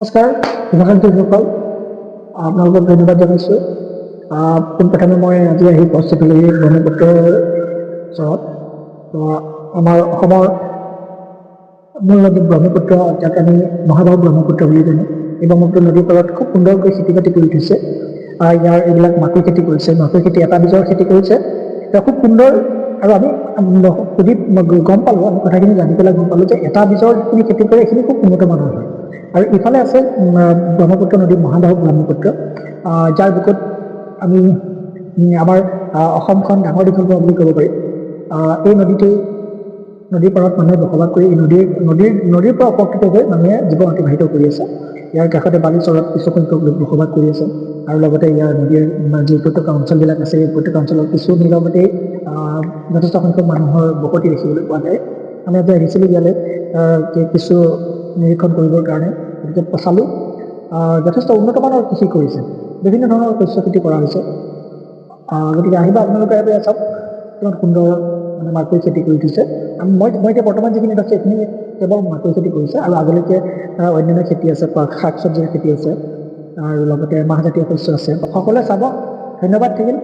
নমস্কাৰ শিক্ষাৰ্থীসকল, আপোনালোকক ধন্যবাদ জনাইছোঁ। পোনপ্ৰথমে মই আজি আহি উপস্থিত হ'লোহি ব্ৰহ্মপুত্ৰৰ ওচৰত। আমাৰ অসমৰ মূল নদী ব্ৰহ্মপুত্ৰ, যাক আমি মহাবাহু ব্ৰহ্মপুত্ৰ বুলি জানো। এই ব্ৰহ্মপুত্ৰ নদীৰ পাৰত খুব সুন্দৰকৈ খেতি বাতি কৰি উঠিছে। ইয়াৰ এইবিলাক মাকৈ খেতি কৰিছে, মাকৈ খেতি এটা বীজৰ খেতি কৰিছে। খুব সুন্দৰ। আৰু আমি সুধি গম পালোঁ, আমি কথাখিনি জানি পেলাই গম পালোঁ যে এটা বীজৰ যিখিনি খেতি কৰে এইখিনি খুব উন্নত মানৰ হয়। আৰু ইফালে আছে ব্ৰহ্মপুত্ৰ নদী, মহাবাহু ব্ৰহ্মপুত্ৰ, যাৰ বুকুত আমি আমাৰ অসমখন ডাঙৰ দীঘল হোৱা বুলি ক'ব পাৰি। এই নদীৰ পাৰত মানুহে বসবাস কৰি এই নদীৰ পৰা উপকৃত হৈ মানুহে জীৱন অতিবাহিত কৰি আছে। ইয়াৰ কাষতে বালিচৰত কিছুসংখ্যক লোক বসবাস কৰি আছে। আৰু লগতে ইয়াৰ নদীৰ যি উপত্যকা অঞ্চলবিলাক আছে, এই উপত্যকা অঞ্চলৰ কিছু নিলগতেই যথেষ্ট সংখ্যক মানুহৰ বসতি দেখিবলৈ পোৱা যায়। আমি আজি আহিছিলোঁ ইয়ালৈ কিছু নিৰীক্ষণ কৰিবৰ কাৰণে। গতিকে চালোঁ যথেষ্ট উন্নতমানৰ কৃষি কৰিছে, বিভিন্ন ধৰণৰ শস্য খেতি কৰা হৈছে। গতিকে আহিব আপোনালোকে ইয়াতে চাওক কিমান সুন্দৰ মাকৈ খেতি কৰি উঠিছে। মই এতিয়া বৰ্তমান যিখিনিত আছে এইখিনি কেৱল মাকৈ খেতি কৰিছে, আৰু আগলৈকে অন্যান্য খেতি আছে, শাক চব্জিৰ খেতি আছে, আৰু লগতে মাহজাতীয় শস্য আছে। সকলোৱে চাব। ধন্যবাদ থাকিল।